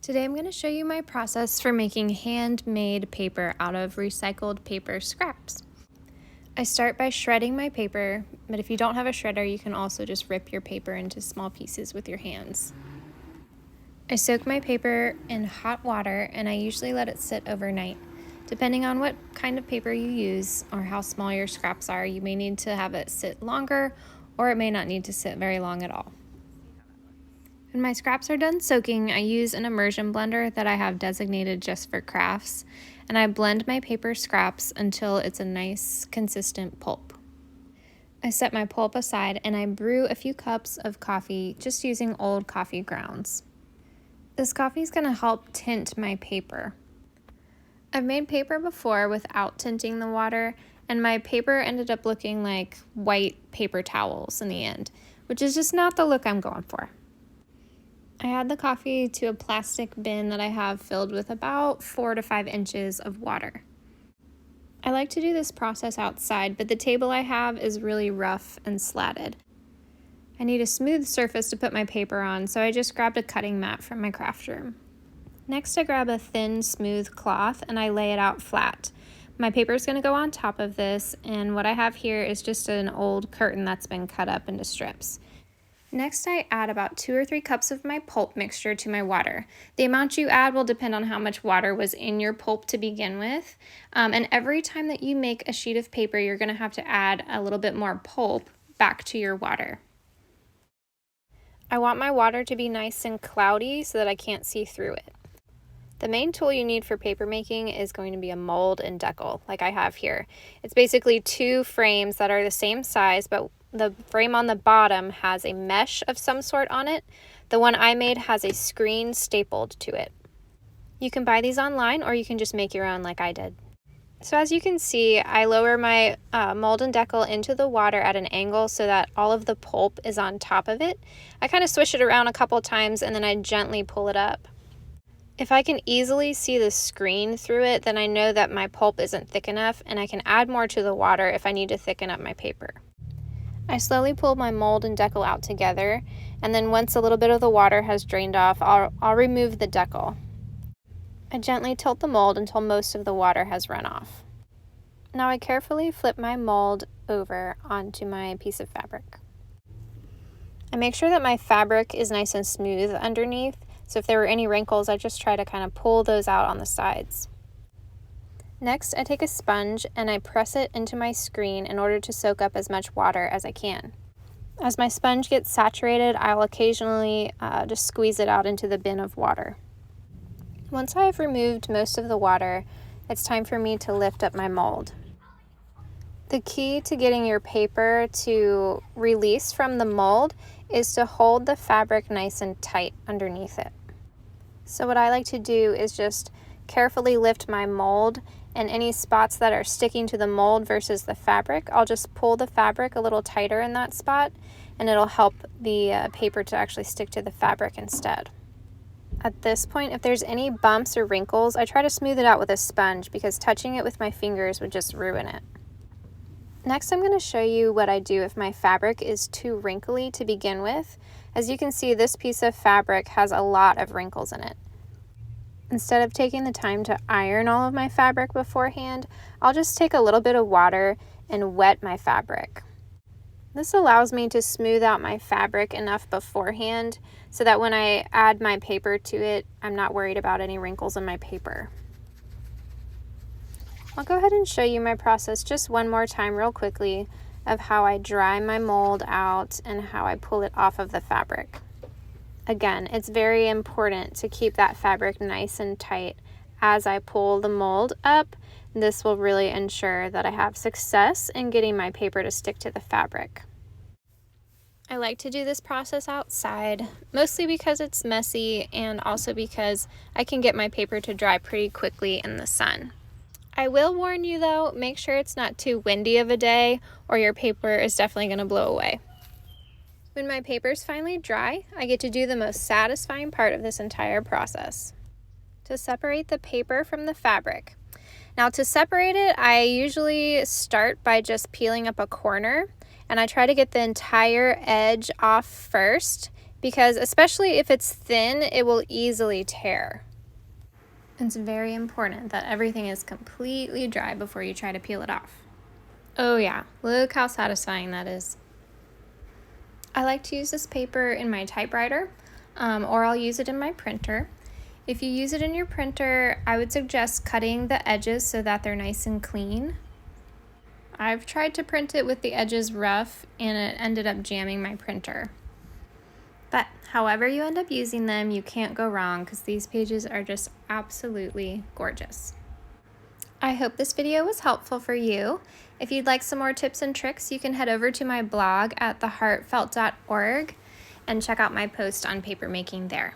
Today I'm going to show you my process for making handmade paper out of recycled paper scraps. I start by shredding my paper, but if you don't have a shredder, you can also just rip your paper into small pieces with your hands. I soak my paper in hot water and I usually let it sit overnight. Depending on what kind of paper you use or how small your scraps are, you may need to have it sit longer or it may not need to sit very long at all. When my scraps are done soaking, I use an immersion blender that I have designated just for crafts, and I blend my paper scraps until it's a nice, consistent pulp. I set my pulp aside and I brew a few cups of coffee just using old coffee grounds. This coffee is going to help tint my paper. I've made paper before without tinting the water, and my paper ended up looking like white paper towels in the end, which is just not the look I'm going for. I add the coffee to a plastic bin that I have filled with about 4 to 5 inches of water. I like to do this process outside, but the table I have is really rough and slatted. I need a smooth surface to put my paper on, so I just grabbed a cutting mat from my craft room. Next, I grab a thin, smooth cloth and I lay it out flat. My paper is going to go on top of this, and what I have here is just an old curtain that's been cut up into strips. Next, I add about 2 or 3 cups of my pulp mixture to my water. The amount you add will depend on how much water was in your pulp to begin with. And every time that you make a sheet of paper, you're going to have to add a little bit more pulp back to your water. I want my water to be nice and cloudy so that I can't see through it. The main tool you need for paper making is going to be a mold and decal, like I have here. It's basically 2 frames that are the same size, but the frame on the bottom has a mesh of some sort on it. The one I made has a screen stapled to it. You can buy these online or you can just make your own like I did. So as you can see, I lower my mold and decal into the water at an angle so that all of the pulp is on top of it. I kind of swish it around a couple times and then I gently pull it up. If I can easily see the screen through it, then I know that my pulp isn't thick enough and I can add more to the water if I need to thicken up my paper. I slowly pull my mold and decal out together, and then once a little bit of the water has drained off, I'll remove the decal. I gently tilt the mold until most of the water has run off. Now I carefully flip my mold over onto my piece of fabric. I make sure that my fabric is nice and smooth underneath, so if there were any wrinkles, I just try to kind of pull those out on the sides. Next, I take a sponge and I press it into my screen in order to soak up as much water as I can. As my sponge gets saturated, I'll occasionally just squeeze it out into the bin of water. Once I have removed most of the water, it's time for me to lift up my mold. The key to getting your paper to release from the mold is to hold the fabric nice and tight underneath it. So what I like to do is just carefully lift my mold, and any spots that are sticking to the mold versus the fabric, I'll just pull the fabric a little tighter in that spot, and it'll help the paper to actually stick to the fabric instead. At this point, if there's any bumps or wrinkles, I try to smooth it out with a sponge because touching it with my fingers would just ruin it. Next, I'm going to show you what I do if my fabric is too wrinkly to begin with. As you can see, this piece of fabric has a lot of wrinkles in it. Instead of taking the time to iron all of my fabric beforehand, I'll just take a little bit of water and wet my fabric. This allows me to smooth out my fabric enough beforehand so that when I add my paper to it, I'm not worried about any wrinkles in my paper. I'll go ahead and show you my process just one more time real quickly of how I dry my mold out and how I pull it off of the fabric. Again, it's very important to keep that fabric nice and tight as I pull the mold up. This will really ensure that I have success in getting my paper to stick to the fabric. I like to do this process outside, mostly because it's messy and also because I can get my paper to dry pretty quickly in the sun. I will warn you though, make sure it's not too windy of a day or your paper is definitely going to blow away. When my paper's finally dry, I get to do the most satisfying part of this entire process: to separate the paper from the fabric. Now to separate it, I usually start by just peeling up a corner, and I try to get the entire edge off first because especially if it's thin, it will easily tear. It's very important that everything is completely dry before you try to peel it off. Oh yeah, look how satisfying that is. I like to use this paper in my typewriter, or I'll use it in my printer. If you use it in your printer, I would suggest cutting the edges so that they're nice and clean. I've tried to print it with the edges rough and it ended up jamming my printer. But however you end up using them, you can't go wrong because these pages are just absolutely gorgeous. I hope this video was helpful for you. If you'd like some more tips and tricks, you can head over to my blog at theheartfelt.org and check out my post on paper making there.